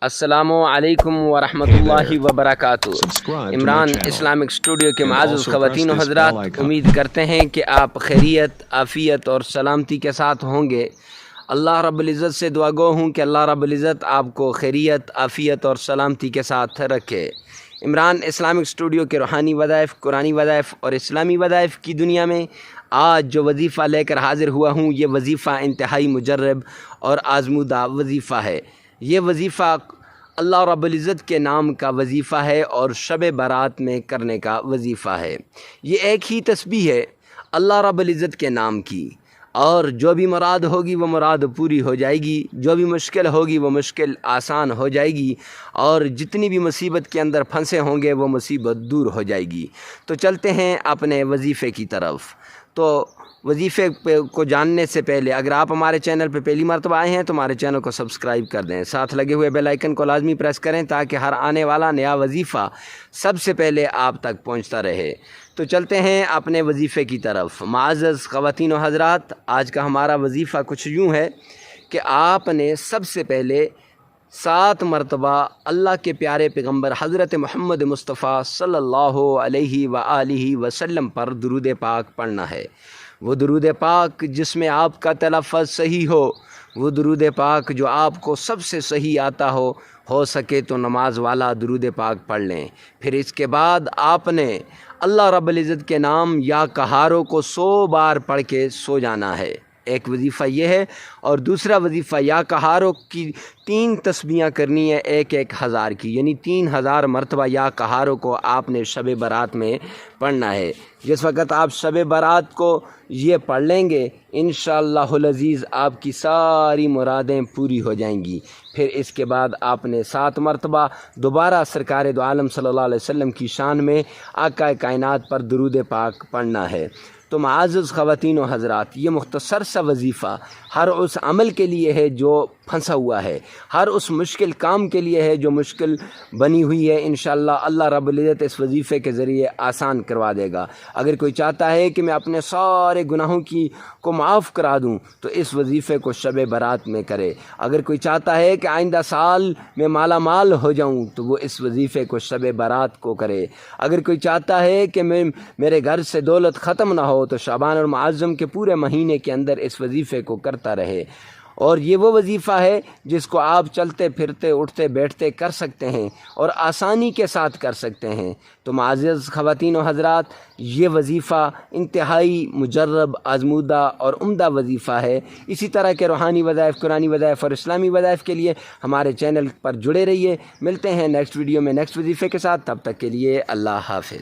السلام علیکم ورحمۃ اللہ وبرکاتہ۔ عمران اسلامک اسٹوڈیو کے معزز خواتین و حضرات، امید کرتے ہیں کہ آپ خیریت، عافیت اور سلامتی کے ساتھ ہوں گے۔ اللہ رب العزت سے دعا گو ہوں کہ اللہ رب العزت آپ کو خیریت، عافیت اور سلامتی کے ساتھ رکھے۔ عمران اسلامک اسٹوڈیو کے روحانی وظائف، قرآنی وظائف اور اسلامی وظائف کی دنیا میں آج جو وظیفہ لے کر حاضر ہوا ہوں، یہ وظیفہ انتہائی مجرب اور آزمودہ وظیفہ ہے۔ یہ وظیفہ اللہ رب العزت کے نام کا وظیفہ ہے اور شب برات میں کرنے کا وظیفہ ہے۔ یہ ایک ہی تسبیح ہے اللہ رب العزت کے نام کی، اور جو بھی مراد ہوگی وہ مراد پوری ہو جائے گی، جو بھی مشکل ہوگی وہ مشکل آسان ہو جائے گی، اور جتنی بھی مصیبت کے اندر پھنسے ہوں گے وہ مصیبت دور ہو جائے گی۔ تو چلتے ہیں اپنے وظیفے کی طرف۔ تو وظیفے کو جاننے سے پہلے اگر آپ ہمارے چینل پہ پہلی مرتبہ آئے ہیں تو ہمارے چینل کو سبسکرائب کر دیں، ساتھ لگے ہوئے بیل آئیکن کو لازمی پریس کریں تاکہ ہر آنے والا نیا وظیفہ سب سے پہلے آپ تک پہنچتا رہے۔ تو چلتے ہیں اپنے وظیفے کی طرف۔ معزز خواتین و حضرات، آج کا ہمارا وظیفہ کچھ یوں ہے کہ آپ نے سب سے پہلے 7 مرتبہ اللہ کے پیارے پیغمبر حضرت محمد مصطفیٰ صلی اللہ علیہ وآلہ وسلم پر درود پاک پڑھنا ہے۔ وہ درود پاک جس میں آپ کا تلفظ صحیح ہو، وہ درود پاک جو آپ کو سب سے صحیح آتا ہو سکے تو نماز والا درود پاک پڑھ لیں۔ پھر اس کے بعد آپ نے اللہ رب العزت کے نام یا کہاروں کو 100 بار پڑھ کے سو جانا ہے۔ ایک وظیفہ یہ ہے، اور دوسرا وظیفہ یا کہاروں کی 3 تسبیحاں کرنی ہے 1000 کی، یعنی 3000 مرتبہ یا کہاروں کو آپ نے شب برات میں پڑھنا ہے۔ جس وقت آپ شب برات کو یہ پڑھ لیں گے انشاءاللہ العزیز آپ کی ساری مرادیں پوری ہو جائیں گی۔ پھر اس کے بعد آپ نے 7 مرتبہ دوبارہ سرکار دو عالم صلی اللہ علیہ وسلم کی شان میں آقا کائنات پر درود پاک پڑھنا ہے۔ تو معزز خواتین و حضرات، یہ مختصر سا وظیفہ ہر اس عمل کے لیے ہے جو پھنسا ہوا ہے، ہر اس مشکل کام کے لیے ہے جو مشکل بنی ہوئی ہے۔ انشاءاللہ اللہ رب العزت اس وظیفے کے ذریعے آسان کروا دے گا۔ اگر کوئی چاہتا ہے کہ میں اپنے سارے گناہوں کو معاف کرا دوں تو اس وظیفے کو شب برات میں کرے۔ اگر کوئی چاہتا ہے کہ آئندہ سال میں مالا مال ہو جاؤں تو وہ اس وظیفے کو شب برات کو کرے۔ اگر کوئی چاہتا ہے کہ میرے گھر سے دولت ختم نہ ہو تو شعبان اور معظم کے پورے مہینے کے اندر اس وظیفے کو کرتا رہے۔ اور یہ وہ وظیفہ ہے جس کو آپ چلتے پھرتے اٹھتے بیٹھتے کر سکتے ہیں اور آسانی کے ساتھ کر سکتے ہیں۔ تو معزز خواتین و حضرات، یہ وظیفہ انتہائی مجرب، آزمودہ اور عمدہ وظیفہ ہے۔ اسی طرح کے روحانی وظائف، قرآنی وظائف اور اسلامی وظائف کے لیے ہمارے چینل پر جڑے رہیے۔ ملتے ہیں نیکسٹ ویڈیو میں نیکسٹ وظیفے کے ساتھ، تب تک کے لیے اللہ حافظ۔